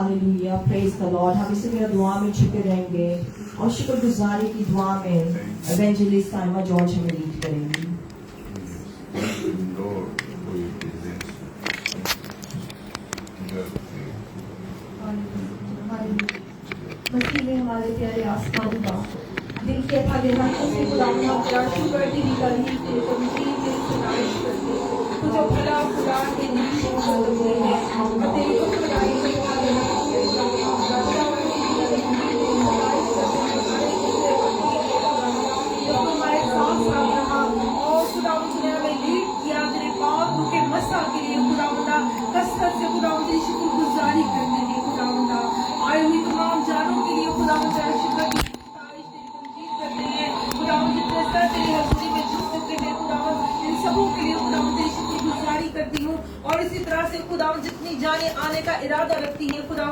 Hallelujah, praise the Lord. हम इसी तरह दुआ में छुपे रहेंगे और शुक्रगुजारी की दुआ में एवेंजलिस्ट साइमा जॉर्ज हमें लीड करेंगी। मसीह में हमारे प्यारे आसमानी बाप, दिल के था गहराइयों से खुदा हम तेरा शुक्र तेरी तारीफ तेरे तमजीद तेरी सताइश करते हैं। तू जो भला खुदा के नीचे होते हैं और तेरी खुदाई में हमारे साथ साथ रहा और खुदा ने हमें लीड किया तेरे पाक रूह के मसा के लिए खुदा कसरत से खुदा तेरी शुक्रगुजारी करने के खुदा आए हुई तमाम जानों के लिए खुदा तेरा शुक्र की तारीफ तेरी तमजीद करते हैं। खुदा जितने सर तेरी हजूरी में झुक चुके हैं खुदा इन सबों के लिए खुदा तेरी शुक्रगुजारी करती हूँ और इसी तरह से खुदा जितनी जाने आने का इरादा रखती है खुदा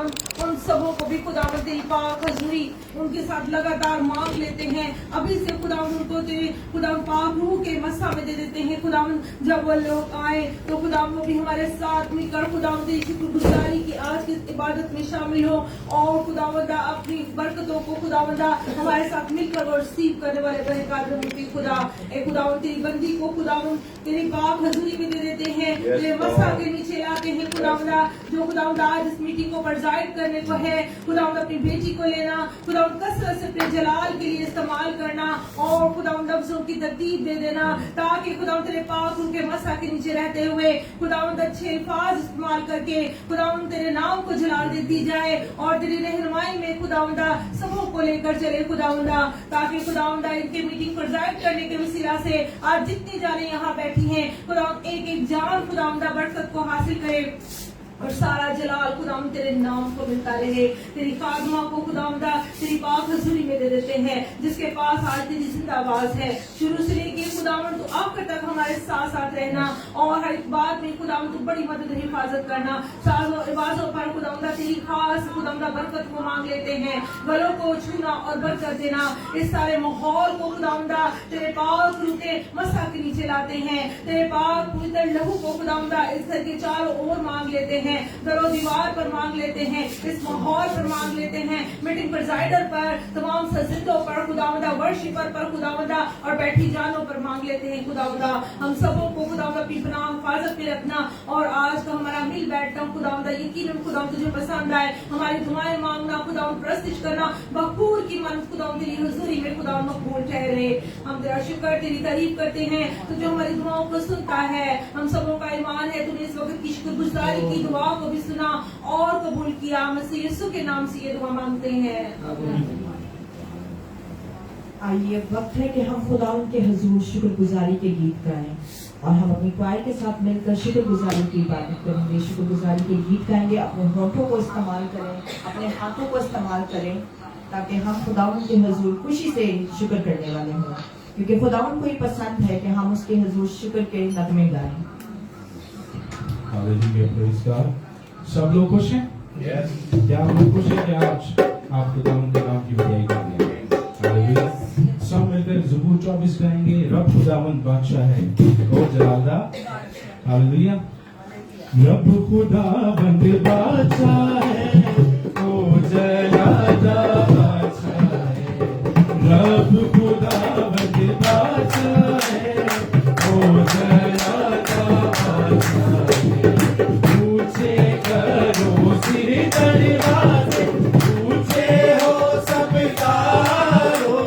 उन सबों को भी खुदा तेरी पाक हजूरी उनके साथ लगातार मांग लेते हैं। अभी से खुदा उनको तेरे खुदा पाक रूह के मसा में दे देते हैं। खुदा जब वो लोग आए तो खुदा वो भी हमारे साथ मिलकर खुदा तेरी शुक्रगुजारी की आज की इबादत में शामिल हो और खुदावंदा अपनी बरकतों को खुदावंदा हमारे साथ मिलकर और रिसीव करने वाले बने कादर की खुदा तेरी बंदी को खुदावन तेरी पाक हजूरी में दे देते हैं, तेरे मसा के नीचे लाते हैं खुदावंदा जो खुदावंदा आज इस मीटिंग को प्रेजाइड करने को है। खुदावंदा अपनी बेटी को लेना खुदावंदा कसरत से अपने जलाल के लिए इस्तेमाल करना और खुदावंदा लफ्जों की तरतीब दे देना ताकि खुदावंद तेरे पाक उनके मसा के नीचे रहते हुए खुदावंद अच्छे अल्फाज इस्तेमाल करके खुदावंद तेरे नाम को जलाल देती जाए और तेरी रहनुमाई में खुदावंदा सबों को लेकर चले खुदावंदा ताकि खुदावंदा इनके मीटिंग प्रेजाइड करने के वसीला से आज जितनी जाने यहाँ बैठी हैं खुदावंद एक एक जान खुदावंदा बरकत को हासिल करे और सारा जलाल खुदाम तेरे नाम को मिलता रहे। तेरी खादमा को खुदावंदा तेरी पाक हजूरी में दे देते हैं जिसके पास आज तेरी जिंदा आवाज है। शुरू से लेके खुदावन तो आखिर तक हमारे साथ साथ रहना और हर एक बात में खुदावन तो बड़ी मदद हिफाजत करना। सालों आवाजों पर खुदावंदा तेरी खास खुदावंदा बरकत को मांग लेते हैं, गलों को छूना और बरकत देना। इस सारे माहौल को खुदावंदा तेरे पाक रूह के मसा के नीचे लाते हैं। तेरे पाक पवित्र लहू को खुदावंदा इस घर के चारों ओर मांग लेते हैं, दरो दीवार पर मांग लेते हैं, इस माहौल पर मांग लेते हैं, मीटिंग प्रेजाइडर पर, तमाम सजिदों पर खुदावंदा, वर्शिपर पर खुदावंदा और बैठी जानों पर मांग लेते हैं खुदावंदा। हम सबों को खुदावंदा अपनी पनाह हिफाजत में रखना और आज का हमारा मिल बैठना खुदावंदा यकीनन खुदावंद तुझे पसंद आए। हमारी दुआएं मांगना खुदावंद प्रस्तिश करना बखूर की मन खुदावंद तेरी हुजूरी में खुदावंद मकबूल ठहरे। हम तेरा शुक्र तेरी तारीफ करते हैं तो जो हमारी दुआओं को सुनता है। हम सबों का ईमान है तूने इस वक्त की शुक्रगुजारी की दुआ को भी सुना और कबूल किया। मसीह यीशु के नाम से ये दुआ मांगते हैं। आइए वक्त है कि हम खुदा के हुजूर शुक्रगुजारी के गीत गाएं और हम अपनी क्वायर के साथ मिलकर शुक्रगुजारी की इबादत करेंगे। शुक्रगुजारी के गीत गाएंगे, अपने होठों को इस्तेमाल करें, अपने हाथों को इस्तेमाल करें ताकि हम खुदा के हुजूर खुशी से शुक्र करने वाले हों, क्योंकि खुदा को ही पसंद है कि हम उसके हुजूर शुक्र के नगमे गाएं। Hallelujah, praise God. सब लोग खुश हैं? यस। क्या आप लोग खुश हैं? क्या आप खुदावंद के नाम की बड़ाई करेंगे? हालेलुया। सब मिलकर ज़बूर 24 गाएंगे। रब खुदावंद बादशाह है और जलादा। हालेलुया। रब खुदावंद बादशाह है और जलादा बादशाह है। रब खुदावंद बादशाह है और जलादा बादशाह है। ऊंचे करो सिर दरवाजे, ऊंचे हो सब तारो,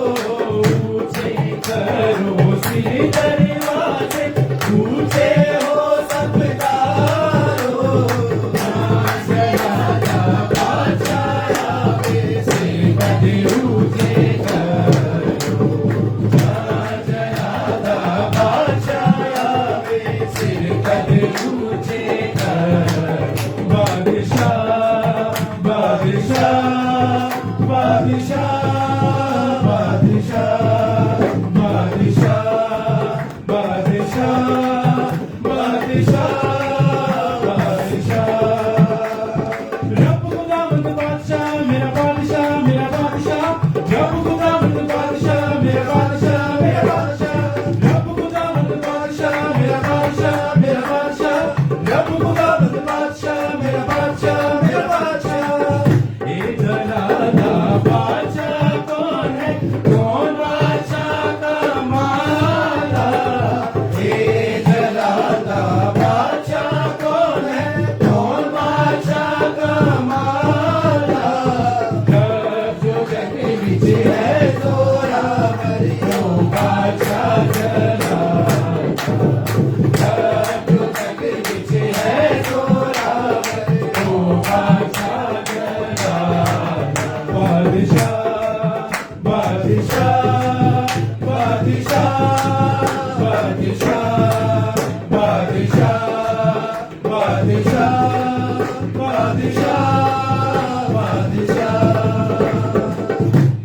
ऊंचे करो सिर दरवाजे, ऊंचे हो सब तारो। जलादा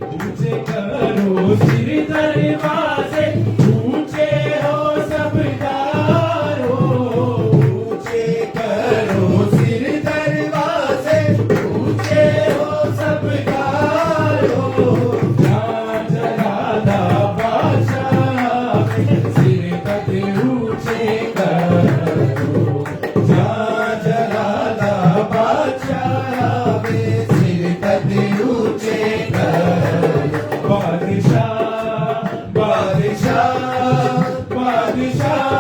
ऊंचे करो सिर दरवाजे, ऊंचे हो सब द्वारो, ऊंचे करो सिर दरवाजे, ऊंचे हो सब द्वारो, जहाँ जलाला बादशाह सिर कद ऊंचे करो, जहाँ जलाला बादशाह सिर कद ऊंचे करो। बादशाह बादशाह बादशाह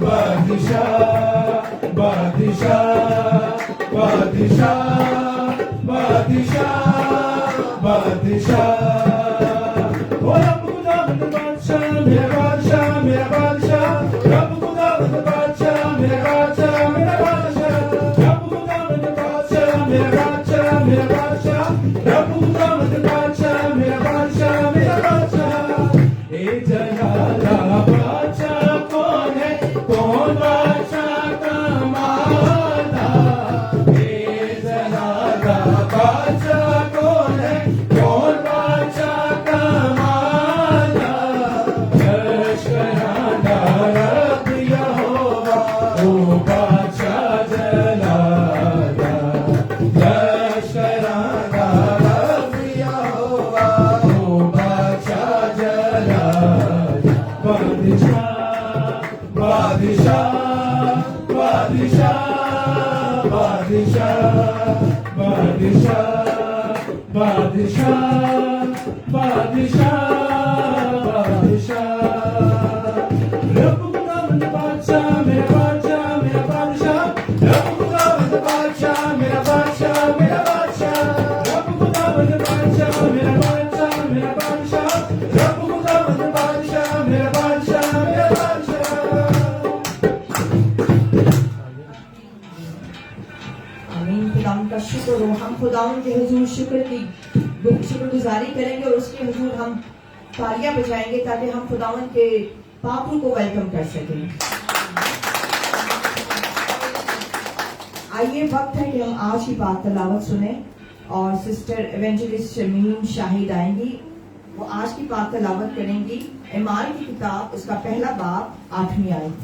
बादशाह बादशाह बादशाह बादशाह बादशाह। ओ रब खुदावंद बादशाह मेरा बादशाह मेरा बादशाह, रब खुदावंद बादशाह मेरा बादशाह मेरा बादशाह, रब खुदावंद बादशाह मेरा बादशाह मेरा बादशाह, रब खुदावंद बादशाह मेरा बादशाह मेरा बादशाह। ए जलाला बादशाह कौन है, कौन बादशाह का माला, ए जलाला बादशाह कौन है, कौन बादशाह का माला, लश्कराना रब यहोवा ओ बादशाह जलाला, लश्कराना रब यहोवा ओ बादशाह जलाला। बादशाह बादशाह बादशाह बादशाह बादशाह बादशाह बादशाह बादशाह। रब खुदावंद बादशाह मेरा बादशाह मेरा बादशाह, रब खुदावंद बादशाह मेरा बादशाह मेरा बादशाह, रब खुदावंद बादशाह मेरा बादशाह मेरा बादशाह, रब खुदावंद बादशाह मेरा बादशाह मेरा बादशाह। आमीन। खुदावंद का शुक्र हो, हम खुदावंद के हुजूर शुक्रगुजारी करेंगे और उसके हुजूर हम तालियां बजाएंगे ताकि हम खुदावंद के पापों को वेलकम कर सकें। आइए वक्त है कि हम आज की बात तलावत सुने और सिस्टर एवेंजलिस्ट शमीम शाहिद आएंगी, वो आज की बात तलावत करेंगी। ईमान की किताब उसका पहला बाब 8वीं आयत।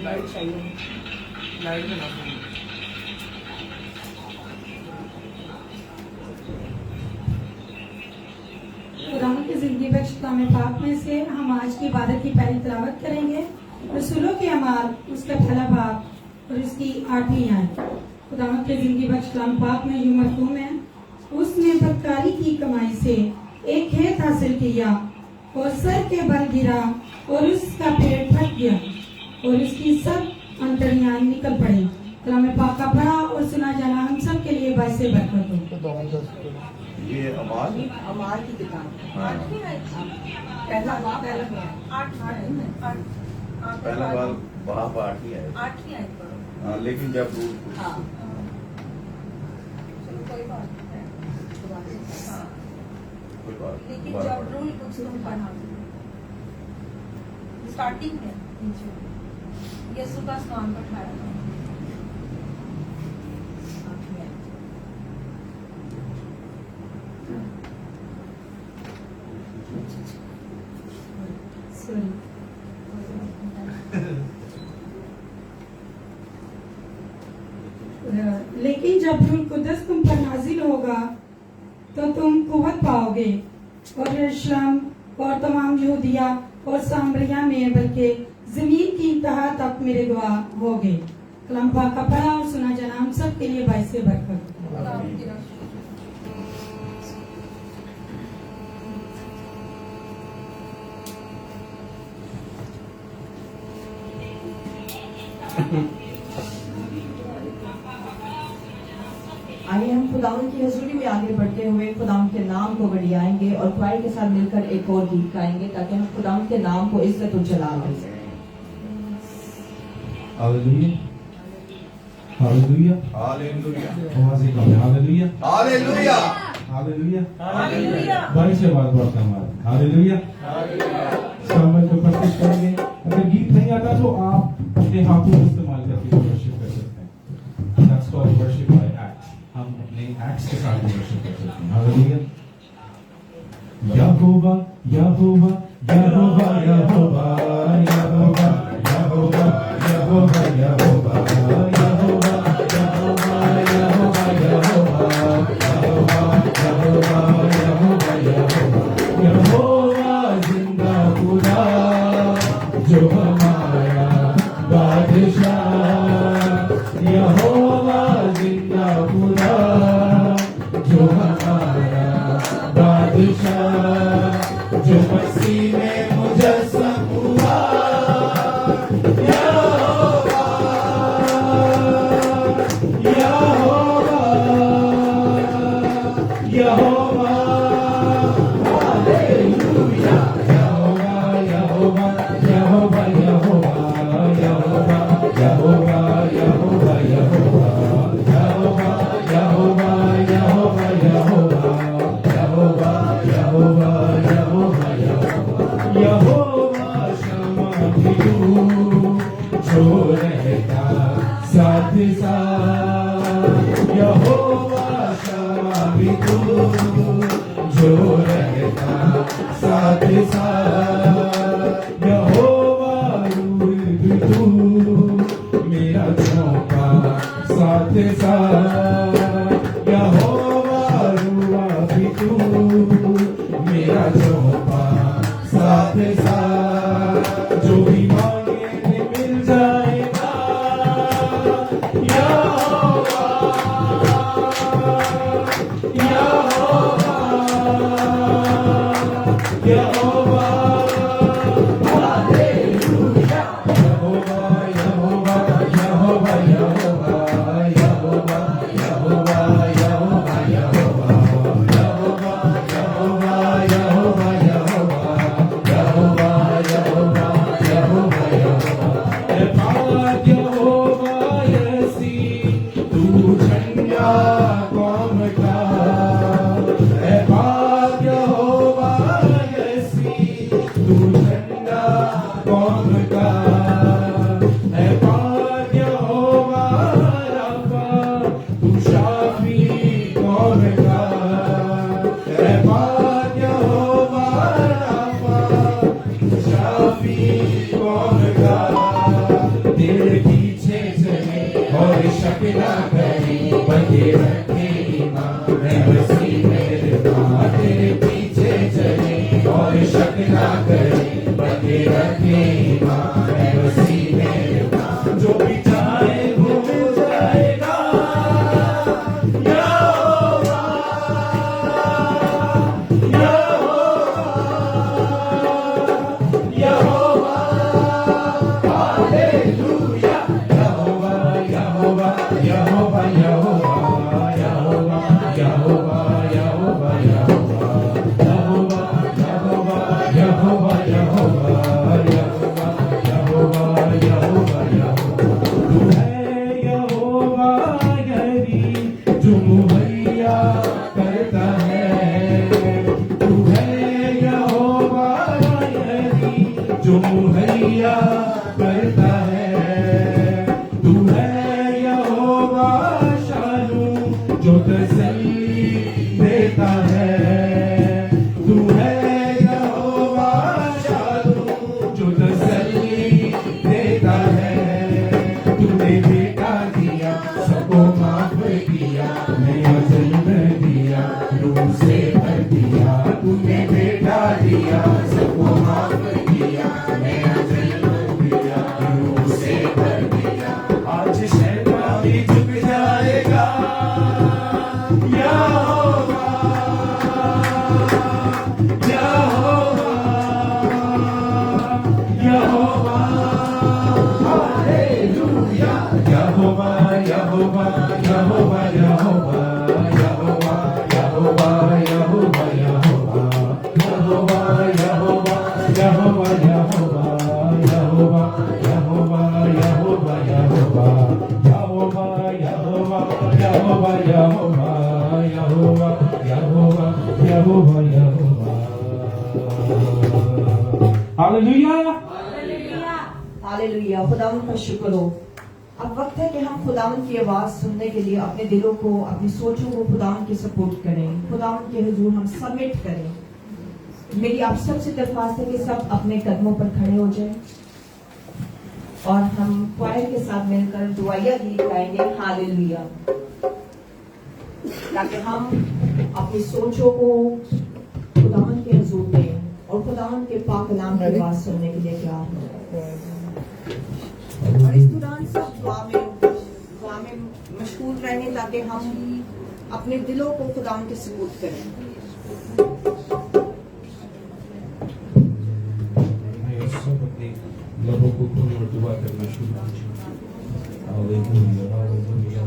लाइट चाहिए, लाइट में खुदावंद की जिंदगी बख्श कलाम पाक में से हम आज की इबादत की पहली तिलावत करेंगे। रसूलों के अमाल उसका पहला बाब और इसकी 8वीं आयत। खुदावंद की जिंदगी बख्श कलाम पाक में यूं मरहूम है, उसने बदकारी की कमाई से एक खेत हासिल किया और सर के बल गिरा और उसका पेट फट गया और उसकी सब अंतड़ियां निकल पड़ी। कलाम पाक का पढ़ा और सुना जाना हम सब के लिए बायस बरकत हो। ये अमाल की किताब पहला बार बाप 8वीं है, हाँ, लेकिन जब रूल हाँ। कोई बात लेकिन बार- जब रूल कुछ तुम पढ़ा स्टार्टिंग में यीशु का स्नान पठाया था। लेकिन जब रूह कुदस तुम पर नाजिल होगा तो तुम कुव्वत पाओगे और यरूशलेम और तमाम यहूदिया और सामरिया में बल्कि जमीन की तह तक मेरे गवाह होगे। कलाम पाक का पढ़ा और सुना जाना हम सब के लिए बाइस से बरकत। आइए हम खुदावन की हजूरी में आगे बढ़ते हुए खुदावन के नाम को बढ़ियाएंगे और ख्वाहिश के साथ मिलकर एक और गीत गाएंगे ताकि हम खुदावन के नाम को इज्जत और जलाल दे सकें। हालेलुया हालेलुया हालेलुया आवाज़ कम है। Hallelujah hallelujah hallelujah hallelujah. बड़ी से बात बहुत हमारे हालेलुया सामने को प्रस्तुत करेंगे। अगर गीत नहीं आता तो आप अपने हाथों को इस्तेमाल करके वर्शिप कर सकते हैं। That's called worship by act। हम अपने एक्ट्स के साथ वर्शिप कर सकते हैं। हालेलुया यहोवा यहोवा यहोवा यहोवा यहोवा यहोवा यहोवा यहोवा यहोवा यहोवा जिंदा खुदा जो हमारा बादशाह यहोवा जिंदा खुदा जो हमारा बादशाह जो मसीह में मुजस्सम हुआ यहोवा यहोवा यहोवा हालेलुया यहोवा यहोवा यहोवा यहोवा यहोवा यहोवा यहोवा यहोवा यहोवा यहोवा यहोवा यहोवा यहोवा यहोवा यहोवा शमा जो रहता साथ साथ यहोवा शमा जो रहता साथ साथ यहोवा रूह तू मेरा चौका साथ साथ यहोवा रूह भी तू मेरा चौका साथ साथ जो भी मांगे मिल जाएगा यहोवा यहोवा हालेलुया यहोवा यहोवा यहोवा यहोवा यहोवा यहोवा यहोवा यहोवा यहोवा यहोवा यहोवा यहोवा यहोवा यहोवा ए पाक यहोवा यसी तू झंडा कौम का ए पाक यहोवा यसी तू झंडा कौम का ए पाक यहोवा रफ़ा तू शाफी कौम का ए पाक यहोवा रफ़ा तू शाफी कौम का तेरे पीछे चले और शक ना करें बंधे रखे ईमान मैं मसीह मेरे पास तेरे पीछे चले और शक ना करें बंधे रखे ईमान मैं मसीह मेरे पास जो भी चाहे वो मिल जाएगा यहोवा यहोवा यहोवा हालेलुया यहोवा यहोवा यहोवा यहोवा यहोवा यहोवा यहोवा यहोवा यहोवा यहोवा यहोवा यहोवा यहोवा यहोवा तू है यहोवा यही जो मुहैया करता है तू है यहोवा यही जो मुहैया करता है तू है यहोवा शालू जो तसल्ली देता है तू है यहोवा शालू जो तसल्ली देता है तूने बेटा दिया सबको माफ किया नया जन्म दिया रूह से भर दिया तूने बेटा दिया सबको माफ किया नया जन्म दिया रूह से भर दिया आज हालेलुया, खुदावन का शुक्र हो। अब वक्त है कि हम खुदावन की आवाज सुनने के लिए अपने दिलों को, अपनी सोचों को खुदावन की सपोर्ट करें, खुदावन के हुजूर हम सबमिट करें। मेरी आप सबसे दरख्वास्त है कि सब अपने कदमों पर खड़े हो जाएं और हम क्वायर के साथ मिलकर दुआया गीत गाएंगे हालेलुया, ताकि हम अपनी सोचों को खुदावन के हुजूर दें और खुदावन के पाक कलाम की आवाज सुनने के लिए तैयार हों। और इस दौरान सब दुआ में मशगूल रहें ताकि हम अपने दिलों को खुदावन के सपोर्ट करें। सब अपने लबों को खोलें और दुआ करना शुरू कीजिए। हालेलुया, हालेलुया,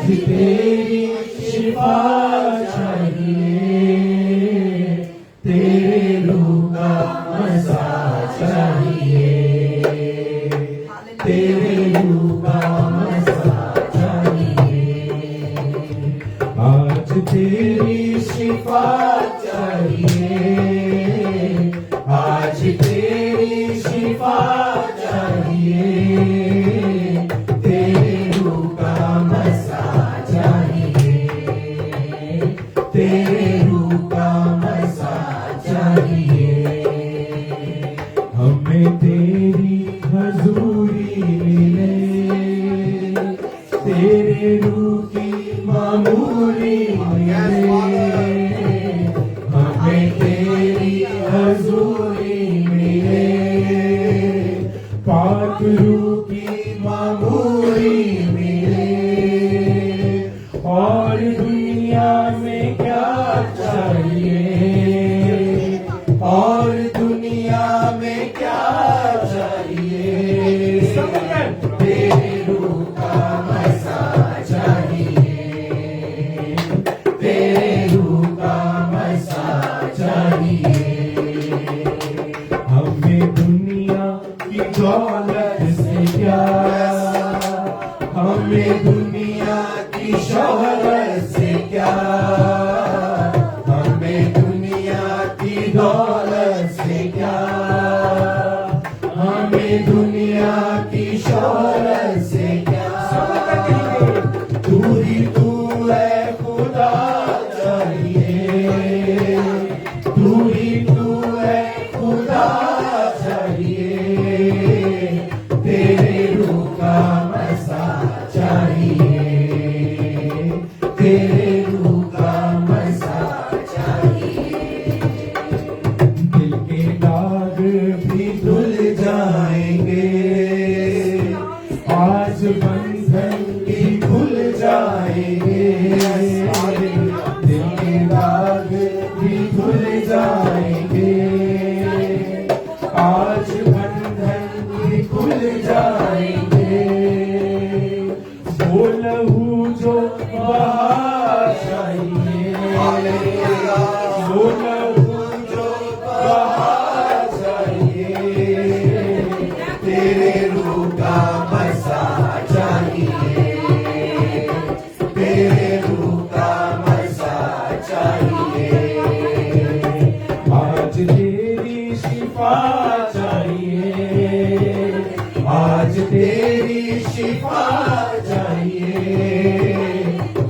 आज तेरी शिफा चाहिए, तेरे रूह का मसा चाहिए, तेरे रूह का मसा चाहिए। आज तेरी शिफा चाहिए, आज तेरी शिफा चाहिए, तेरे रूह का मसा चाहिए, तेरे रूह का मसा चाहिए। हमें तेरी हजूरी मिले, तेरे रूह की मामूली मिले, हमें तेरी हजूरी मिले, पाक रूह की मामूली मिले। और दुनिया में क्या चाहिए, और दुनिया में क्या चाहिए, तेरे रूह का मसा चाहिए, तेरे रूह का मसा चाहिए। हमें दुनिया की दौलत से क्या, हमें दुनिया की शोहरत से क्या, हमें दुनिया की दौलत से क्या, हमें दुनिया की शोहरत से क्या। तू ही तू है खुदा चाहिए, तू ही तू है खुदा चाहिए, तेरे रूह का मसा चाहिए, तेरे रूह का मसा चाहिए। दिल के दाग भी धुल जाएंगे, आज बंधन भी खुल जाएंगे, दिल के दाग भी धुल जाएंगे, आज बंधन भी खुल जाएंगे। वो लहू जो बहा चाहिए, वो लहू जो बहा चाहिए, तेरे रूह का मसा चाहिए, तेरे रूह का मसा चाहिए। आज तेरी शिफा चाहिए, आज तेरी शिफा चाहिए,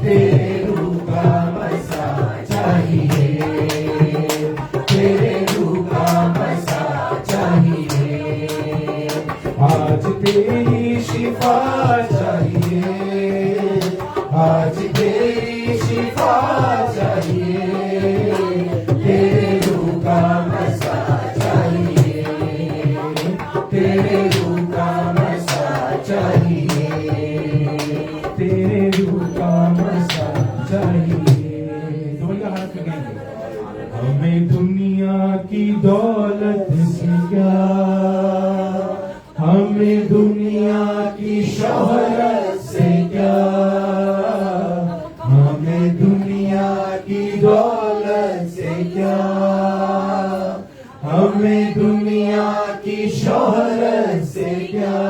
तेरे रूह का मसा चाहिए, तेरे रूह का मसा चाहिए। आज तेरी शिफा चाहिए, आज तेरी शिफा चाहिए, तेरे रूह का मसा चाहिए, तेरे रूह का मसा चाहिए, तेरे रूह का मसा चाहिए। दोनों हाथ लगाएंगे। हमें दुनिया की दौलत से क्या, हमें दुनिया की शोहरत से क्या, हमें दुनिया की दौलत से क्या, हमें दुनिया की शोहरत से क्या।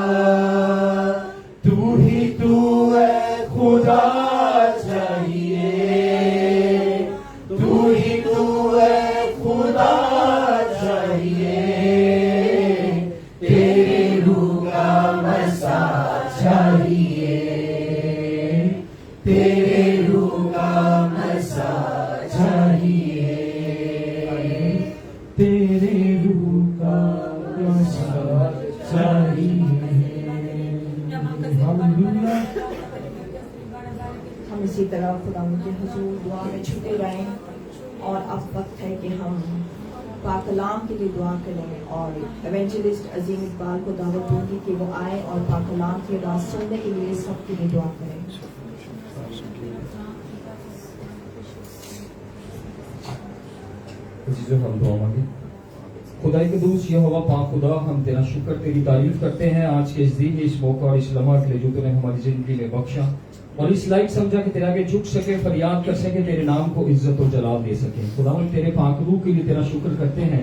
तू ही तू है खुदा चाहिए, तू ही तू है खुदा चाहिए, तेरे रूह का मसा चाहिए, तेरे रूह का मसा चाहिए, तेरे रूह का मसा चाहिए। हम इसी तरह खुदा के हुजूर दुआ में छुपे रहें। और अब वक्त है कि हम पाकलाम के लिए दुआ करें और एवेंजलिस्ट अजीम इकबाल को दावत दूंगी कि वो आए और पाकलाम की आवाज़ सुनने के लिए सबके लिए दुआ करें। अजीजों, हम दुआ मांगे। खुदाई के दूस यहोवा पाक खुदा, हम तेरा शुक्र तेरी तारीफ करते हैं आज के इस दिन, इस मौका और इस लम्हा के लिए जो तूने हमारी जिंदगी में बख्शा और इस लायक समझा कि तेरे आगे झुक सके, फरियाद कर सके, तेरे नाम को इज्जत और जलाल दे सके। खुदावन तेरे पाक रूह के लिए तेरा शुक्र करते हैं,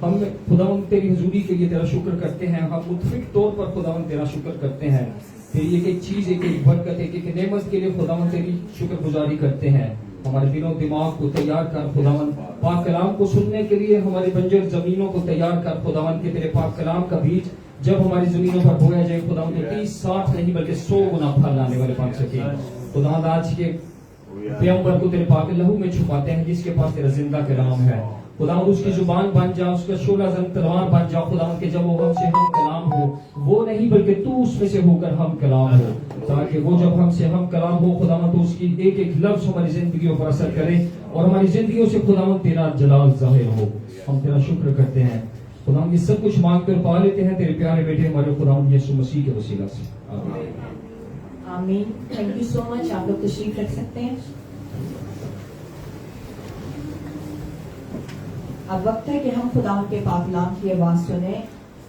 हम खुदावन तेरी हुजूरी के लिए तेरा शुक्र करते हैं, हम मुतफिक तौर पर खुदावन तेरा शुक्र करते हैं, तेरी एक एक चीज, एक एक बरकत, एक एक नेमत के लिए खुदावन तेरी शुक्रगुजारी करते हैं। हमारे दिलों दिमाग को तैयार कर खुदावन पाक कलाम को सुनने के लिए, हमारे बंजर जमीनों को तैयार कर खुदावन के तेरे पाक कलाम का बीज जब हमारी जमीनों पर बोया जाए खुदावन तो 30-60 नहीं बल्कि 100 गुना फल लाने वाले बन सके। खुदावन आज के पैगंबर को तेरे पाक लहू में छुपाते हैं जिसके पास तेरा जिंदा कलाम है। खुदावन उसकी जुबान बन जा, उसका शोला जंग तलवार बन जा खुदावन के, जब वो हमसे हम कलाम हो, वो नहीं बल्कि तू उसमें से होकर हम कलाम हो, ताकि वो जब हमसे हम कलाम हो खुदावन तो उसकी एक एक लफ्ज हमारी जिंदगियों पर असर करे और हमारी जिंदगियों से खुदावन तेरा जलाल जाहिर हो। हम तेरा शुक्र करते हैं खुदावन, ये सब कुछ मांग कर पा लेते हैं तेरे प्यारे बेटे हमारे खुदावन यीशु मसीह के वसीला से, आमीन। आमीन। Thank you so much. आप लोग तशरीफ रख सकते हैं। अब वक्त है कि हम खुदावन के पाक कलाम की आवाज सुने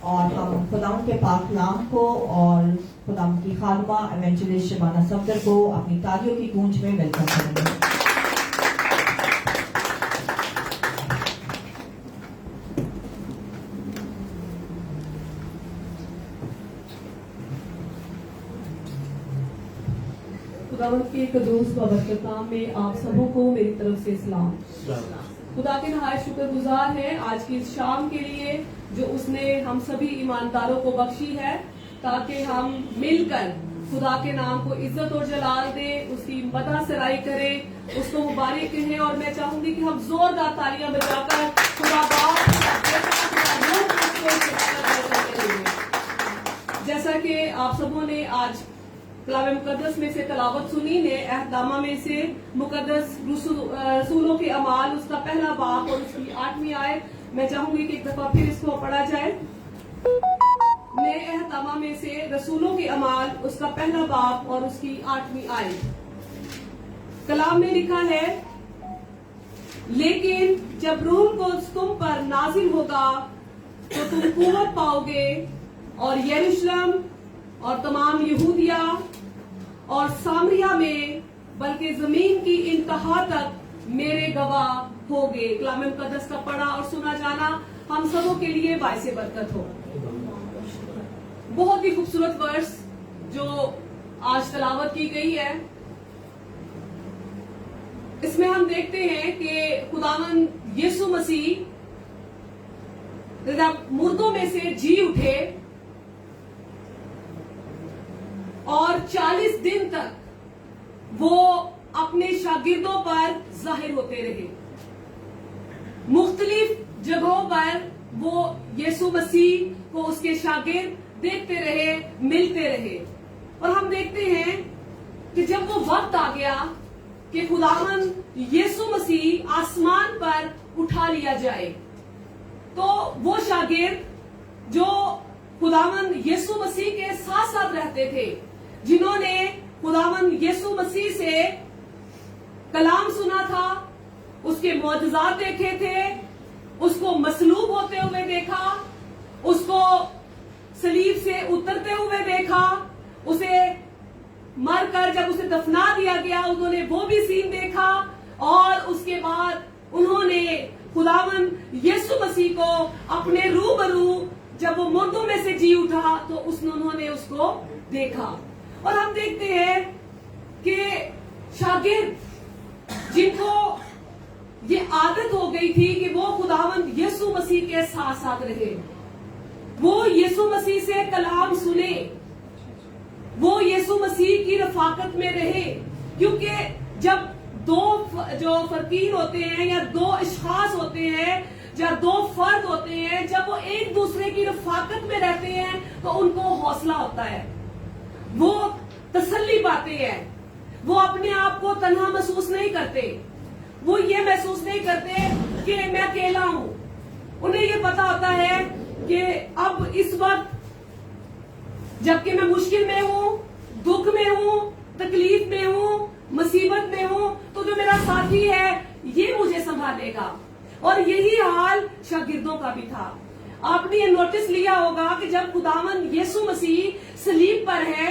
और हम खुदावन के पाक कलाम को और खुदावन की खादमा एवेंजलिस्ट शबाना सफदर को अपनी तालियों की गूंज में वेलकम करेंगे। खुदावन के कदूस बाबरकत नाम में आप सबों को मेरी तरफ से सलाम। खुदा के नहायत शुक्रगुजार हैं आज की इस शाम के लिए जो उसने हम सभी ईमानदारों को बख्शी है, ताकि हम मिलकर खुदा के नाम को इज्जत और जलाल दे, उसकी मदह सराई करें, उसको मुबारक कहें। और मैं चाहूंगी कि हम जोरदार तालियां बजाकर खुदा बाप जैसा कि आप सबों ने आज कलाम मुकद्दस में से तलावत सुनी ने, एहदामा में से मुकद्दस रसूलों के अमाल उसका पहला बाब और उसकी 8वीं आयत, मैं चाहूंगी कि एक दफा फिर इसको पढ़ा जाए। मैं एहदामा में से रसूलों के अमाल उसका पहला बाब और उसकी 8वीं आयत। कलाम में लिखा है, लेकिन जब रूह को तुम पर नाजिल होगा तो तुम कुव्वत पाओगे और यरूशलेम और तमाम यहूदिया और सामरिया में बल्कि जमीन की इंतहा तक मेरे गवाह होगे। कलाम मुकद्दस का पढ़ा और सुना जाना हम सबों के लिए बाइसे बरकत हो। बहुत ही खूबसूरत वर्स जो आज तलावत की गई है, इसमें हम देखते हैं कि खुदावन यीशु मसीह जब मुर्दों में से जी उठे और 40 दिन तक वो अपने शागिर्दों पर जाहिर होते रहे। मुख्तलिफ जगहों पर वो यीशु मसीह को उसके शागिर्द देखते रहे, मिलते रहे। और हम देखते हैं कि जब वो वक्त आ गया कि खुदावन यीशु मसीह आसमान पर उठा लिया जाए, तो वो शागिर्द जो खुदावन यीशु मसीह के साथ साथ रहते थे, जिन्होंने खुदावन यीशु मसीह से कलाम सुना था, उसके मौजज़ात देखे थे, उसको मसलूब होते हुए देखा, उसको सलीब से उतरते हुए देखा, उसे मरकर जब उसे दफना दिया गया उन्होंने वो भी सीन देखा, और उसके बाद उन्होंने खुदावन यीशु मसीह को अपने रूबरू जब वो मुर्दों में से जी उठा तो उन्होंने उसको देखा। और हम देखते हैं कि शागिर्द जिनको ये आदत हो गई थी कि वो खुदावन यीशु मसीह के साथ साथ रहे, वो यीशु मसीह से कलाम सुने, वो यीशु मसीह की रफाकत में रहे, क्योंकि जब दो जो फकीर होते हैं या दो अशखास होते हैं या दो फर्द होते हैं, जब वो एक दूसरे की रफाकत में रहते हैं तो उनको हौसला होता है, वो तसल्ली पाते हैं, वो अपने आप को तन्हा महसूस नहीं करते, वो ये महसूस नहीं करते कि मैं अकेला हूं। उन्हें ये पता होता है कि अब इस वक्त जबकि मैं मुश्किल में हूं, दुख में हूं, तकलीफ में हूं, मुसीबत में हूं, तो जो मेरा साथी है ये मुझे संभालेगा। और यही हाल शागिर्दों का भी था। आपने ये नोटिस लिया होगा कि जब खुदावन यीशु मसीह सलीब पर है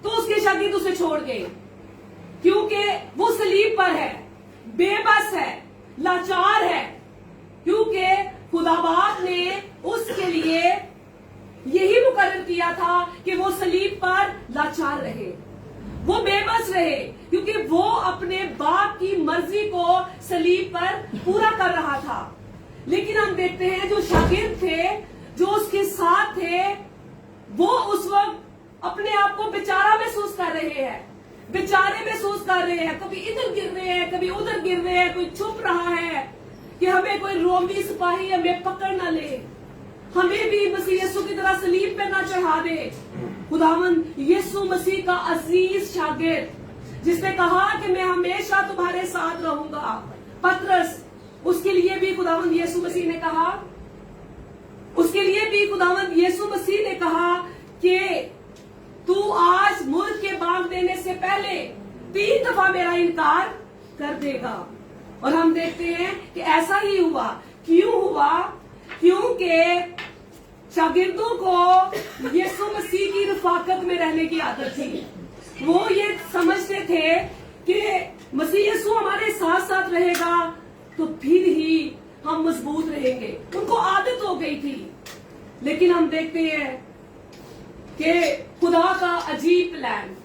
तो उसके शागिर्द उसे छोड़ गए, क्योंकि वो सलीब पर है, बेबस है, लाचार है, क्योंकि खुदा बाप ने उसके लिए यही मुकर्रर किया था कि वो सलीब पर लाचार रहे, वो बेबस रहे, क्योंकि वो अपने बाप की मर्जी को सलीब पर पूरा कर रहा था। लेकिन हम देखते हैं जो शागिर्द थे, जो उसके साथ थे, वो उस वक्त अपने आप को बेचारा महसूस कर रहे हैं, बेचारे महसूस कर रहे हैं, कभी इधर गिर रहे हैं, कभी उधर गिर रहे हैं, कोई छुप रहा है कि हमें कोई रोमी सिपाही हमें पकड़ ना ले, हमें भी मसीह यीशु की तरह सलीब पे ना चढ़ा दे। खुदावन यीशु मसीह का अजीज शागिर्द जिसने कहा कि मैं हमेशा तुम्हारे साथ रहूंगा, पतरस, उसके लिए भी खुदावन यीशु मसीह ने कहा, उसके लिए भी खुदावन यीशु मसीह ने कहा कि तू आज मुर्ग के बांग देने से पहले 3 दफा मेरा इनकार कर देगा। और हम देखते हैं कि ऐसा ही हुआ। क्यों हुआ? क्योंकि शागिर्दों को यीशु मसीह की रफाकत में रहने की आदत थी। वो ये समझते थे कि मसीह यीशु हमारे साथ साथ रहेगा तो फिर ही हम मजबूत रहेंगे। उनको आदत हो गई थी। लेकिन हम देखते हैं कि खुदा का अजीब प्लान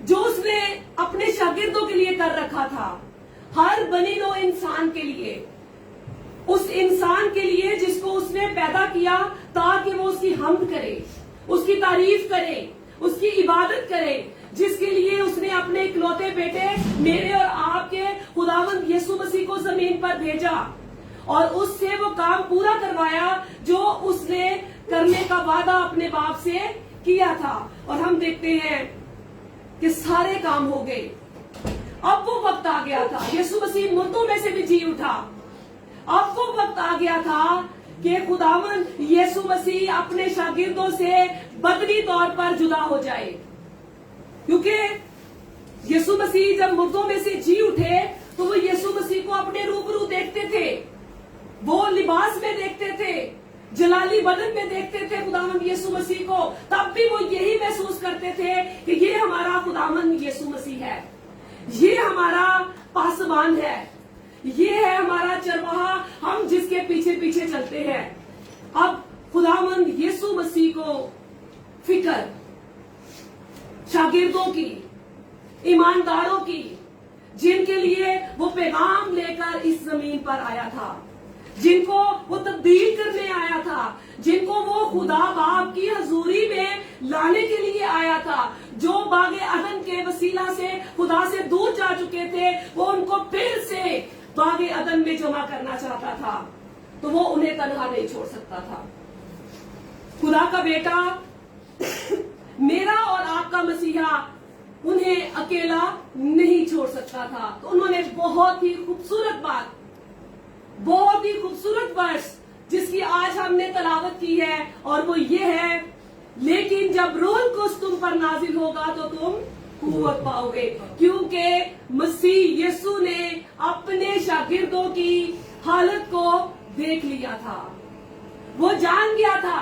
जो उसने अपने शागिर्दों के लिए कर रखा था, हर बनी नो इंसान के लिए, उस इंसान के लिए जिसको उसने पैदा किया ताकि वो उसकी हम्द करे, उसकी तारीफ करे, उसकी इबादत करे, जिसके लिए उसने अपने इकलौते बेटे मेरे और आपके खुदावंद यीशु मसीह को जमीन पर भेजा और उससे वो काम पूरा करवाया जो उसने करने का वादा अपने बाप से किया था। और हम देखते हैं कि सारे काम हो गए। अब वो वक्त आ गया था, यीशु मसीह मुर्दों में से भी जी उठा। अब वो वक्त आ गया था कि खुदावन यीशु मसीह अपने शागिर्दों से बदनी तौर पर जुदा हो जाए, क्योंकि यीशु मसीह जब मुर्दों में से जी उठे तो वो यीशु मसीह को अपने रूबरू देखते थे, वो लिबास में देखते थे, जलाली बदन में देखते थे खुदावन यीशु मसीह को। तब भी वो यही महसूस करते थे कि ये हमारा खुदावन यीशु मसीह है, ये हमारा पासबान है, ये है हमारा चरवाहा, हम जिसके पीछे पीछे चलते हैं। अब खुदावंद यीशु मसीह को फिक्र शागिर्दों की, ईमानदारों की, जिनके लिए वो पैगाम लेकर इस जमीन पर आया था, जिनको वो तब्दील करने आया था, जिनको वो खुदा बाप की हजूरी में लाने के लिए आया था, जो बागे अदन के वसीला से खुदा से दूर जा चुके थे, वो उनको फिर से बागे अदन में जमा करना चाहता था, तो वो उन्हें तन्हा नहीं छोड़ सकता था। खुदा का बेटा मेरा और आपका मसीहा उन्हें अकेला नहीं छोड़ सकता था। तो उन्होंने बहुत ही खूबसूरत बात, बहुत ही खूबसूरत वर्ष जिसकी आज हमने तलावत की है, और वो ये है, लेकिन जब रूह कुछ तुम पर नाजिल होगा तो तुम कुव्वत पाओगे, क्योंकि मसीह यीशु ने अपने शागिर्दों की हालत को देख लिया था। वो जान गया था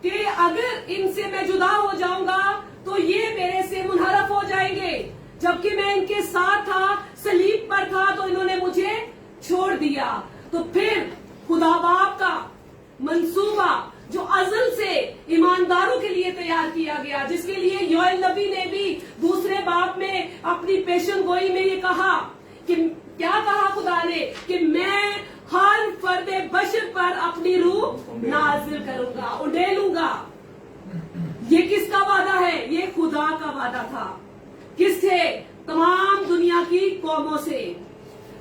कि अगर इनसे मैं जुदा हो जाऊंगा तो ये मेरे से मुनहरफ हो जाएंगे, जबकि मैं इनके साथ था, सलीब पर था, तो इन्होंने मुझे छोड़ दिया। तो फिर खुदा बाप का मंसूबा जो अज़ल से ईमानदारों के लिए तैयार किया गया, जिसके लिए योएल नबी ने भी दूसरे बाप में अपनी पेशन गोई में ये कहा कि क्या कहा खुदा ने कि मैं हर फर्दे बशर पर अपनी रूह नाजिल करूंगा, उड़ेलूंगा। ये किसका वादा है? ये खुदा का वादा था। किससे? तमाम दुनिया की कौमों से,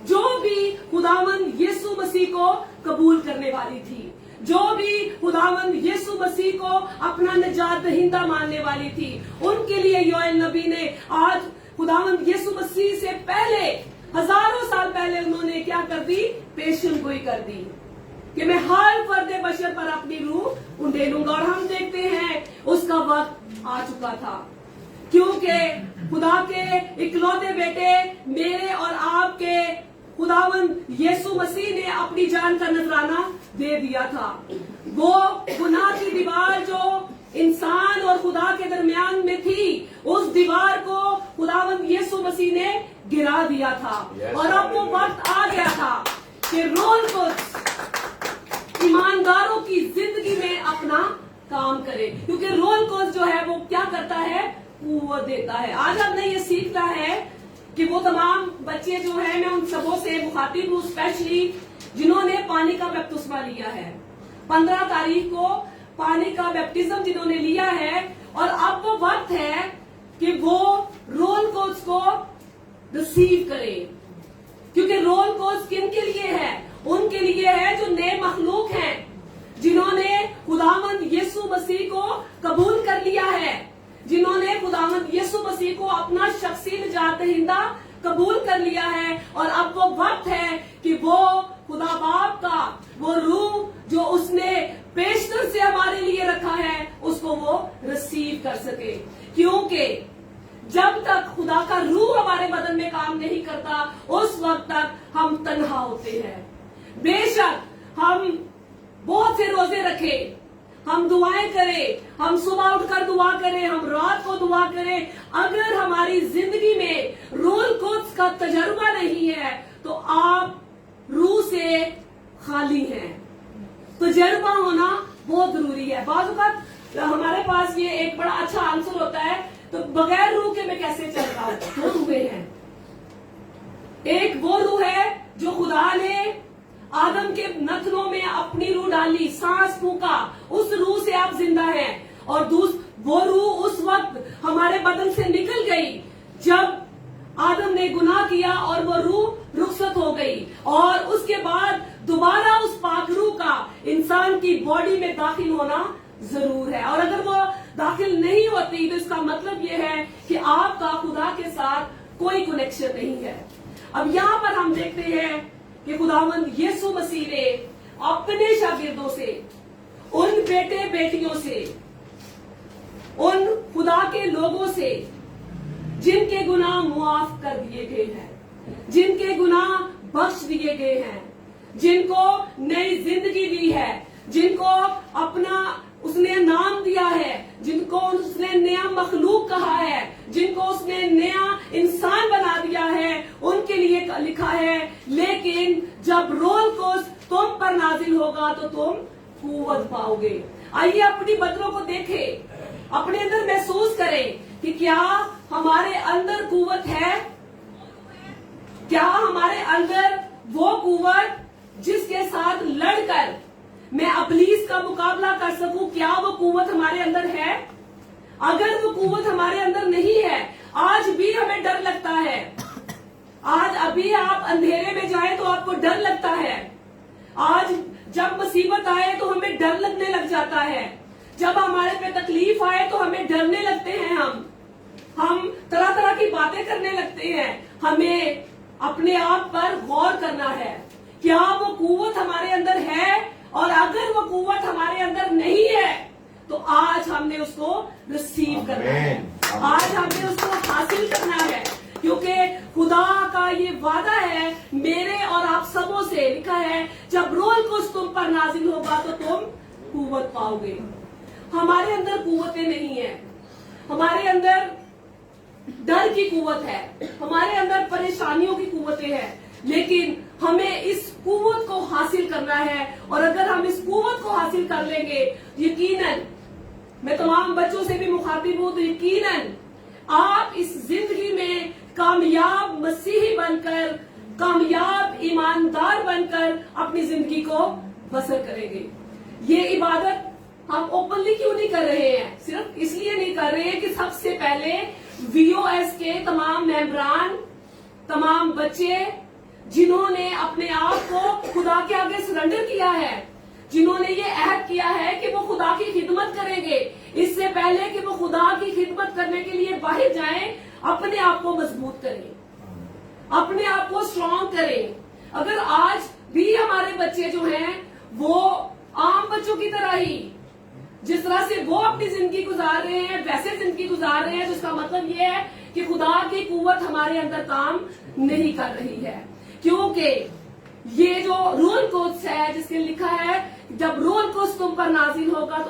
जो भी खुदावंद यीशु मसीह को कबूल करने वाली थी, जो भी खुदावंद यीशु मसीह को अपना निजात दहिंदा मानने वाली थी, उनके लिए योएल नबी ने आज खुदावंद यीशु मसीह से पहले, हजारों साल पहले उन्होंने क्या कर दी? पेशन गोई कर दी कि मैं हर फर्दे बशर पर अपनी रूह उंडेलूंगा। और हम देखते हैं उसका वक्त आ चुका था, क्योंकि खुदा के इकलौते बेटे मेरे और आपके खुदावंद यीशु मसीह ने अपनी जान का नजराना दे दिया था। वो गुनाह की दीवार जो इंसान और खुदा के दरमियान में थी, उस दीवार को खुदावंद यीशु मसीह ने गिरा दिया था। और अब वो वक्त आ गया था कि रोल कोच ईमानदारों की जिंदगी में अपना काम करे, क्योंकि रोल कोच जो है वो क्या करता है, कुव्वत देता है। आज हमने ये सीखना है कि वो तमाम बच्चे जो है, मैं उन सबों से मुखातिब हूँ, स्पेशली जिन्होंने पानी का बपतिस्मा लिया है। 15 तारीख को पानी का बैप्टिज्म जिन्होंने लिया है, और अब वो वक्त है कि वो रोल कोच को रिसीव करें, क्योंकि रोल कोच किन के लिए है? उनके लिए है जो नए मखलूक हैं, जिन्होंने खुदावंद यीशु मसीह को कबूल कर लिया है, जिन्होंने खुदावंद यीशु मसीह को अपना शख्सी निजात दहिंदा कबूल कर लिया है। और अब वो वक्त है कि वो खुदा बाप का वो रूह जो उसने पेशतर से हमारे लिए रखा है, उसको वो रिसीव कर सके, क्योंकि जब तक खुदा का रूह हमारे बदन में काम नहीं करता, उस वक्त तक हम तन्हा होते हैं। बेशक हम बहुत से रोजे रखें, हम दुआएं करें, हम सुबह उठकर दुआ करें, हम रात को दुआ करें, अगर हमारी जिंदगी में रोल कोच का तजर्बा नहीं है तो आप रूह से खाली हैं। तजर्बा होना बहुत जरूरी है। बाज़ वक़्त हमारे पास ये एक बड़ा अच्छा आंसर होता है, तो बगैर रूह के मैं कैसे चल रहा हूं? 2 रूहें हैं। एक वो रूह है जो खुदा ने आदम के नथनों में अपनी रूह डाली, सांस फूका, उस रूह से आप जिंदा हैं। और वो रूह उस वक्त हमारे बदन से निकल गई जब आदम ने गुनाह किया और वो रूह रुखसत हो गई, और उसके बाद दोबारा उस पाक रूह का इंसान की बॉडी में दाखिल होना जरूर है। और अगर वो दाखिल नहीं होती तो इसका मतलब ये है कि आपका खुदा के साथ कोई कनेक्शन नहीं है। अब यहाँ पर हम देखते हैं कि खुदावंद यीशु मसीह ने अपने शागिर्दों से, उन बेटे बेटियों से, उन खुदा के लोगों से जिनके गुनाह मुआफ कर दिए गए हैं, जिनके गुनाह बख्श दिए गए हैं, जिनको नई जिंदगी दी है, जिनको अपना उसने नाम दिया है, जिनको उसने नया मखलूक कहा है, जिनको उसने नया इंसान बना दिया है, उनके लिए लिखा है, लेकिन जब रोल कोच तुम पर नाजिल होगा तो तुम कुव्वत पाओगे। आइए अपनी बदलों को देखें, अपने अंदर महसूस करें कि क्या हमारे अंदर कुव्वत है, क्या हमारे अंदर वो कुव्वत जिसके साथ लड़कर मैं इब्लीस का मुकाबला कर सकूं, क्या वो कुव्वत हमारे अंदर है? अगर वो कुव्वत हमारे अंदर नहीं है, आज भी हमें डर लगता है। आज अभी आप अंधेरे में जाएं तो आपको डर लगता है। आज जब मुसीबत आए तो हमें डर लगने लग जाता है। जब हमारे पे तकलीफ आए तो हमें डरने लगते हैं। हम तरह तरह की बातें करने लगते हैं। हमें अपने आप पर गौर करना है, क्या वो कुव्वत हमारे अंदर है? और अगर वो कुव्वत हमारे अंदर नहीं है तो आज हमने उसको रिसीव करना है, आज हमने उसको हासिल करना है, क्योंकि खुदा का ये वादा है मेरे और आप सबों से, लिखा है जब रोल कुछ तुम पर नाजिल होगा तो तुम कुव्वत पाओगे। हमारे अंदर कुव्वतें नहीं है, हमारे अंदर डर की कुव्वत है, हमारे अंदर परेशानियों की कुव्वतें हैं, लेकिन हमें इस कुव्वत को हासिल करना है। और अगर हम इस कुव्वत को हासिल कर लेंगे, यकीनन, मैं तमाम बच्चों से भी मुखातिब हूं, तो यकीनन आप इस जिंदगी में कामयाब मसीही बनकर, कामयाब ईमानदार बनकर अपनी जिंदगी को बसर करेंगे। ये इबादत हम ओपनली क्यों नहीं कर रहे हैं? सिर्फ इसलिए नहीं कर रहे हैं कि सबसे पहले VOS के तमाम मेंबरान, तमाम बच्चे जिन्होंने अपने आप को खुदा के आगे सरेंडर किया है, जिन्होंने ये अहद किया है कि वो खुदा की खिदमत करेंगे, इससे पहले कि वो खुदा की खिदमत करने के लिए बाहर जाएं, अपने आप को मजबूत करें, अपने आप को स्ट्रांग करें। अगर आज भी हमारे बच्चे जो हैं वो आम बच्चों की तरह ही, जिस तरह से वो अपनी जिंदगी गुजार रहे हैं वैसे जिंदगी गुजार रहे हैं, तो इसका मतलब ये है कि खुदा की कुव्वत हमारे अंदर काम नहीं कर रही है। क्योंकि ये जो रोल कोच है जिसके लिखा है जब रोल कोच तुम पर नाजिल होगा तो